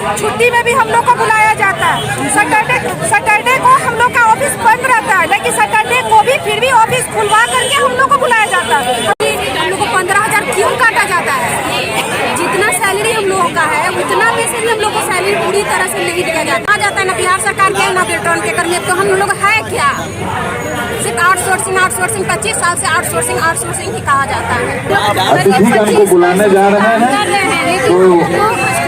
छुट्टी में भी हम लोग को बुलाया जाता है। सैटरडे को हम लोग का ऑफिस बंद रहता है, लेकिन सैटरडे को भी फिर भी ऑफिस खुलवा करके हम लोग को बुलाया जाता है। हम लोग को 15,000 क्यों काटा जाता है? जितना सैलरी हम लोगों का है उतना पैसे भी हम लोग को सैलरी पूरी तरह से नहीं दिया जाता है। ना बिहार सरकार के ना बेल्ट्रॉन के कर्मी, तो हम लोग है क्या? सिर्फ आउटसोर्सिंग 25 साल से आउटसोर्सिंग ही कहा जाता है। को बुलाने जा रहे हैं,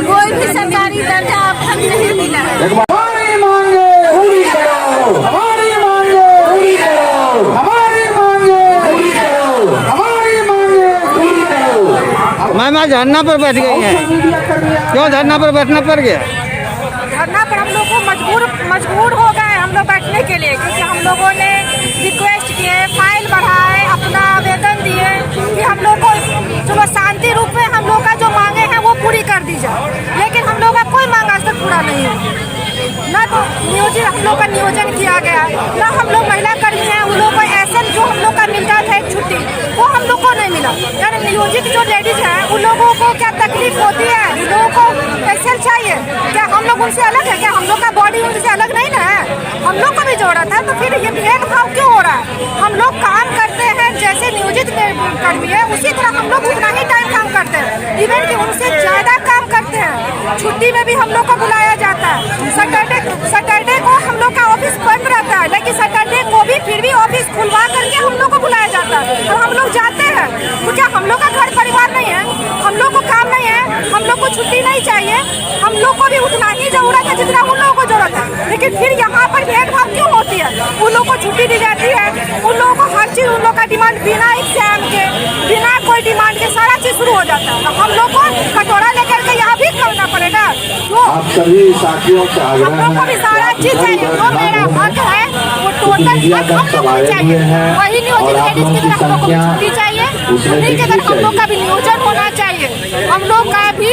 कोई भी सरकारी दर्जा अब तक नहीं मिला है। हमारी मांगे पूरी करो, हमारी मांगे पूरी करो, हमारी मांगे पूरी करो, हमारी मांगे पूरी करो। मैम आज धरना पर बैठ गई हैं, क्यों धरना पर बैठना पड़ गया? धरना पर हम लोग को मजबूर हो गए हम लोग बैठने के लिए, क्योंकि हम लोगों ने रिक्वेस्ट किए, फाइल बढ़ाए, अपना आवेदन दिए कि हम लोग को चलो शांति रूप में हम लोग का जो मांगे हैं वो पूरी कर दी जाए, लेकिन हम लोग का कोई मांग आज तक पूरा नहीं है। ना तो हम लोग का नियोजन किया गया, ना हम लोग महिला कर्मी हैं उन लोग को ऐसा जो हम लोग का मिलता था एक छुट्टी वो हम लोग को नहीं मिला। यानी नियोजित जो लेडीज हैं उन लोगों को क्या तकलीफ होती है, उन लोगों को स्पेशल चाहिए क्या? हम लोग उनसे अलग है क्या? हम लोग का बॉडी उनसे अलग नहीं ना है, हम लोग को भी जरूरत है। तो फिर ये भेदभाव क्यों हो रहा है? हम लोग काम करते हैं जैसे नियोजित कर्मी है उसी तरह हम लोग उतना ही टाइम काम करते हैं, इवन कि उनसे ज्यादा काम करते हैं। छुट्टी में भी हम लोग को बुलाया जाता है। सैटरडे को हम लोग का ऑफिस बंद रहता है, लेकिन सैटरडे को भी फिर भी ऑफिस खुलवा करके हम लोग को बुलाया जाता है और हम लोग जाते हैं। तो क्या हम लोग का घर परिवार नहीं है? हम लोग को काम नहीं है? हम लोग को छुट्टी नहीं चाहिए? हम लोग को भी उतना ही जरूरत है जितना उन लोगों को जरूरत है, लेकिन फिर यहाँ पर भेदभाव क्यों होती है? उन लोगों को छुट्टी दी जाती है, उन लोगों को हर चीज उन लोग का डिमांड बिना एग्जाम के बिना कोई डिमांड के सारा चीज शुरू हो जाता है। हम लोग को कटोरा लेकर के यहाँ भी करना पड़ेगा। आप सभी साथियों से आग्रह हम लोग को भी सारा चीज चाहिए, जो मेरा हक है वो टोटल हक हम लोग को चाहिए। वही नियोजित लेडीज की तरफ हम लोग को छुट्टी चाहिए, उन्हीं की तरफ हम लोग का भी नियोजन होना चाहिए। हम लोग का भी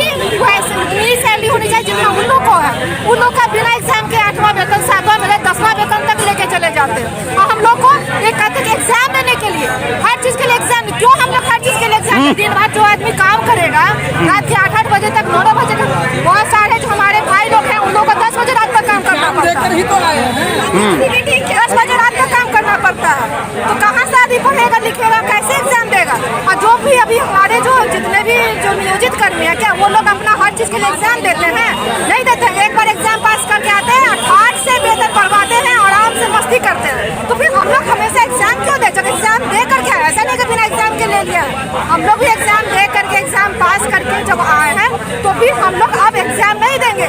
उतनी सैलरी होनी चाहिए जितना उन लोग को है। उन लोग का बिना एग्जाम के 8वां वेतन 7वां वेतन 10वां वेतन तक लेके चले जाते हैं, और हम लोग को एक कहते हैं एग्जाम देने के लिए हर चीज के लिए एग्जाम। क्यों हम लोग हर चीज के लिए एग्जाम? दिन रात जो आदमी काम करेगा रात के 8 बजे तक 9 बजे तक, बहुत सारे जो हमारे भाई लोग हैं उन लोगों को 10 बजे रात तक काम करना पड़ता है। 10 बजे रात तक काम करना पड़ता है, तो कहाँ से आदमी पढ़ेगा लिखेगा, कैसे एग्जाम देगा? और जो भी अभी हमारे जो जितने भी जो नियोजित कर्मी है क्या वो लोग अपना हर चीज के लिए एग्जाम देते हैं? नहीं देते। एक बार एग्जाम पास करके आते हैं 8 से वेतन बढ़वाते हैं और आराम से मस्ती करते हैं। तो फिर हम लोग हमेशा एग्जाम क्यों दे? जब एग्जाम दे करके ऐसा नहीं कि बिना एग्जाम के ले लिया, हम लोग भी एग्जाम दे करके एग्जाम पास करके जब आए हैं तो फिर हम लोग अब एग्जाम नहीं देंगे,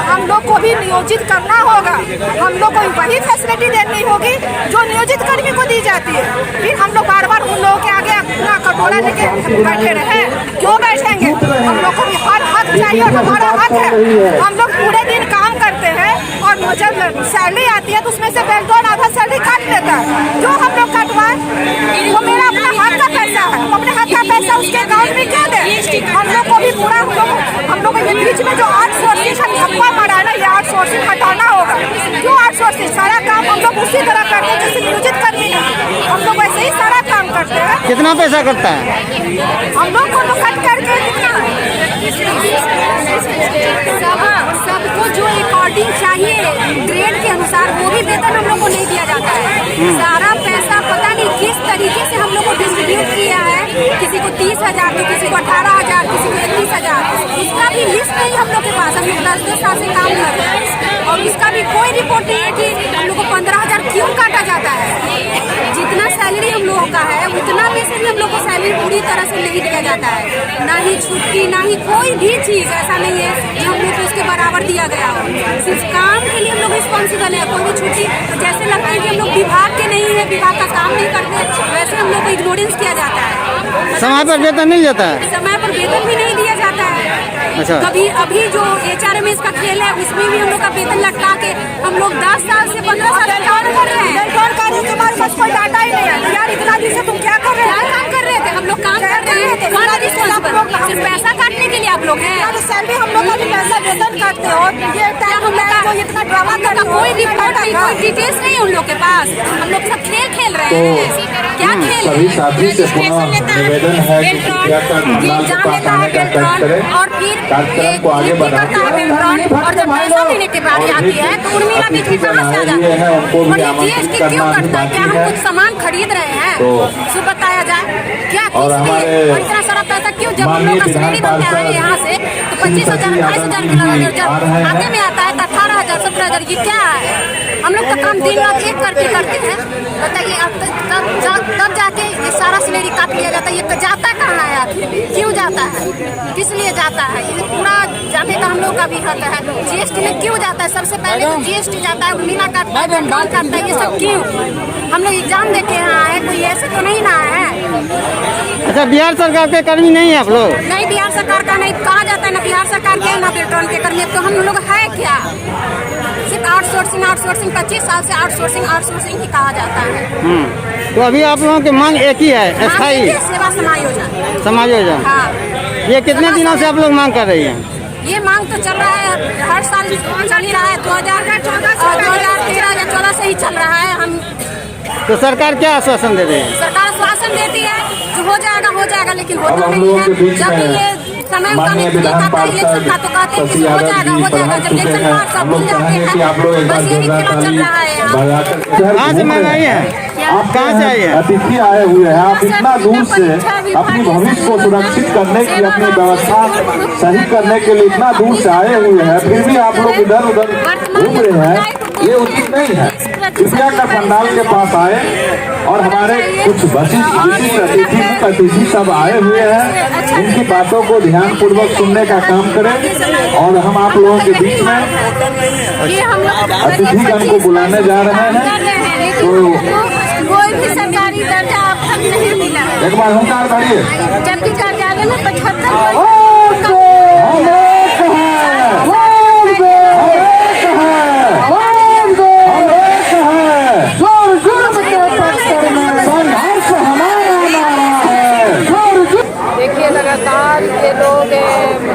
हम लोग को भी नियोजित करना होगा। हम लोग को वही फैसिलिटी देनी होगी जो नियोजित कर्मी को दी जाती है। फिर हम लोग बार बार उन लोगों के आगे अपना कटोरा लेके बैठे रहे, क्यों बैठेंगे? हम लोग को भी हर हक चाहिए और हमारा हक है। हम लोग पूरे दिन काम करते हैं और जब सैलरी आती है तो उसमें से बेल्ट्रॉन आधा सैलरी काट लेता है। जो हम लोग कटवाए वो मेरा अपना हक का पैसा है, हम अपने हक का पैसा उसके अकाउंट में क्यों दें? हम लोग को भी पूरा हम लोग के बीच में जो आउटसोर्सिंग धब्बा मारा है ना, ये आउटसोर्सिंग हटाना होगा। क्यों आउटसोर्सिंग? सारा काम हम लोग उसी तरह करते हैं जैसे नियोजित कर्मी है, हम लोग वैसे ही सारा काम करते हैं। कितना पैसा कटता है? हम लोग को तो कट करके सबको जो अकॉर्डिंग चाहिए ग्रेड के अनुसार वो भी वेतन हम लोग को नहीं दिया जाता है। सारा पैसा पता नहीं किस तरीके से हम लोग को डिस्ट्रीब्यूट किया है, किसी को 30,000 तो किसी को 18,000 किसी को 31,000, उसका भी लिस्ट नहीं हम लोग के पास। हम लोग 10 साल से काम कर रहे हैं और उसका भी कोई रिपोर्ट नहीं है कि हम लोग को 15,000 क्यों काटा जाता है। जितना सैलरी हम लोगों का है उतना पैसे भी हम लोग को सैलरी पूरी तरह से नहीं दिया जाता है, ना ही छुट्टी ना ही कोई भी चीज़ ऐसा नहीं है जो हम लोग को उसके बराबर दिया गया हो। सिर्फ काम के लिए हम लोग रिस्पॉन्सिबल है, कोई भी छुट्टी जैसे लगता है कि हम लोग विभाग के नहीं है, विभाग का काम नहीं करते, वैसे हम लोग को इग्नोरेंस किया जाता है। समय पर वेतन नहीं जाता है? समय पर वेतन भी नहीं दिया जाता है। अच्छा। कभी अभी जो HRMS का खेल है उसमें भी हम लोग का वेतन लटका के हम लोग 10 साल से 15 साल से काम कर रहे हैं। के बाद बस कोई डाटा ही नहीं है यार, इतना दिन से तुम क्या कर रहे हैं? काम कर रहे थे हम लोग, काम कर रहे थे, सिर्फ पैसा काटने के लिए आप लोग हैं। सैलरी हम लोग का भी पैसा वेतन काटते हो, ये टाइम हम लोग जो इतना ड्रामा कर कोई रिपोर्ट नहीं, कोई डिटेल्स नहीं है उन लोग के पास। हम लोग सब खेल खेल रहे हैं, क्या खेल सभी साथी से पुनः निवेदन है कि कृपया कर धरना के पास आने का कष्ट करें, और फिर कार्यक्रम को आगे बढ़ाते हैं। और करने के बारी आती है तो उर्मिला बीच में कहाँ से आ जाती है? और ये जीएसटी क्यों करता है? क्या हम कुछ सामान खरीद रहे हैं? सो बताया जाए क्या किस लिए? और इतना सारा पैसा क्यों? जब हम लोग का सैलरी बनता है यहाँ से तो 25,000 28,000 की लगा, जब खाते में आता है तो 18,000 17,000, ये क्या है? हम लोग का काम दिन रात एक करके करते हैं। बताइए अब तब जाके ये सारा सैलरी काट लिया जाता है। ये जाता कहाँ है आखिर? क्यों जाता है? किस लिए जाता है? ये पूरा जाने का हम लोग का भी हक है। जीएसटी में क्यों जाता है? सबसे पहले तो जीएसटी जाता है, मीना काटता है, पेट्रोल काटता है, ये सब क्यों? हम लोग एग्जाम दे के यहाँ आए, कोई ऐसे तो नहीं ना है। अच्छा, बिहार सरकार के कर्मी नहीं है आप लोग? नहीं, बिहार सरकार का नहीं कहा जाता है, ना बिहार सरकार के ना पेट्रोल के कर्मी। तो हम लोग है क्या? सिर्फ आउटसोर्सिंग 25 साल से आउटसोर्सिंग ही कहा जाता है। तो अभी आप लोगों की मांग एक ही है, स्थायी सेवा समायोजन। समायोजन। हाँ, ये कितने दिनों से आप लोग मांग कर रही हैं? ये मांग तो चल रहा है, हर साल चल ही रहा है। 2013 या 14 से ही चल रहा है। हम तो सरकार क्या आश्वासन दे रही है? सरकार आश्वासन देती है कि हो जाएगा, लेकिन होता नहीं है। जब ये समय उनका नहीं आता है इलेक्शन का तो कहते हैं कि हो जाएगा। जब इलेक्शन पार सब भूल जाते हैं। बस यही खेला चल रहा है यहाँ। कहाँ से महंगाई है? आप कहाँ से आई है? अतिथि आए हुए हैं, आप इतना दूर से अपनी भविष्य को सुरक्षित करने की, अपनी व्यवस्था सही करने के लिए इतना दूर से आए हुए हैं, फिर भी आप लोग इधर उधर घूम रहे हैं, ये उचित नहीं है। कृपया कर पंडाल के पास आए और हमारे कुछ विशिष्ट अतिथि सब आए हुए हैं, इनकी बातों को ध्यान पूर्वक सुनने का काम करें। और हम आप लोगों के बीच में अतिथिगण को बुलाने जा रहे हैं। तो कोई भी सरकारी दर्जा अब तक नहीं मिला है। एक बार हुंकार भरिए। जबकि कार्यालय में 75 देखिए, लगातार ये लोग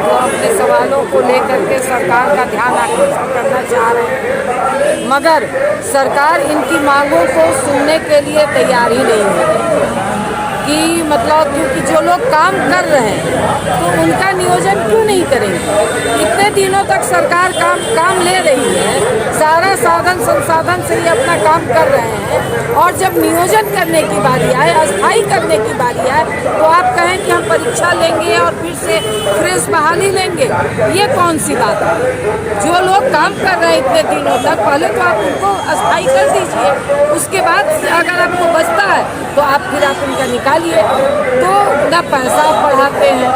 अपने सवालों को लेकर के सरकार का ध्यान आकर्षित करना चाह रहे हैं, मगर सरकार इनकी मांगों को सुनने के लिए तैयार ही नहीं है। कि मतलब क्योंकि जो लोग काम कर रहे हैं तो उनका नियोजन क्यों नहीं करेंगे? इतने दिनों तक सरकार काम ले रही है, सारा साधन संसाधन से ही अपना काम कर रहे हैं, और जब नियोजन करने की बारी आए, अस्थायी करने की बारी आए, तो आप कहें कि हम परीक्षा लेंगे और फिर से फ्रेश बहाली लेंगे, ये कौन सी बात है? जो लोग काम कर रहे हैं इतने दिनों तक, पहले तो आप उनको अस्थायी कर दीजिए, उसके बाद अगर आपको बचता है तो आप उनका निकालिए। तो न पैसा बढ़ाते हैं,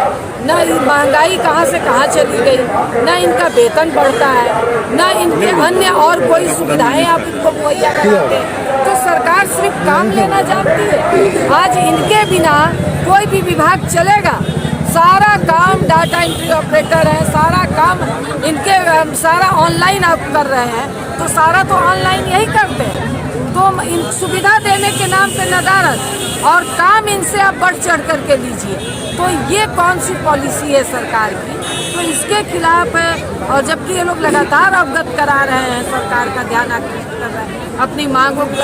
न महंगाई कहाँ से कहाँ चली गई, न इनका वेतन बढ़ता है, न इनके अन्य और कोई सुविधाएं आप इनको मुहैया कराते हैं। तो सरकार सिर्फ काम लेना जानती है। आज इनके बिना कोई भी विभाग चलेगा? सारा काम डाटा एंट्री ऑपरेटर है, सारा काम इनके सारा ऑनलाइन आप कर रहे हैं, तो सारा तो ऑनलाइन यही करते हैं। तो इन सुविधा देने के नाम पे नदारत और काम इनसे आप बढ़ चढ़ करके लीजिए, तो ये कौन सी पॉलिसी है सरकार की? तो इसके खिलाफ है। और जबकि ये लोग लगातार अवगत करा रहे हैं, सरकार का ध्यान आकर्षित कर रहे हैं, अपनी मांगों को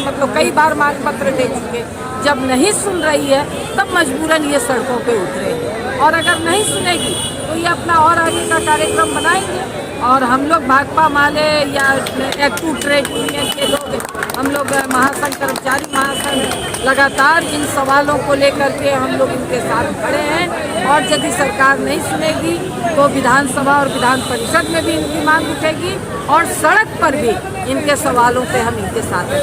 मतलब कई बार मांग पत्र दे चुके, जब नहीं सुन रही है तब मजबूरन ये सड़कों पे उतरे। और अगर नहीं सुनेगी तो ये अपना और आगे का कार्यक्रम बनाएंगे। और हम लोग भाकपा माले या एक्टू ट्रेड यूनियन के लोग, हम लोग महासंघ, कर्मचारी महासंघ, लगातार इन सवालों को लेकर के हम लोग इनके साथ खड़े हैं। और यदि सरकार नहीं सुनेगी तो विधानसभा और विधान परिषद में भी इनकी मांग उठेगी और सड़क पर भी इनके सवालों पे हम इनके साथ हैं।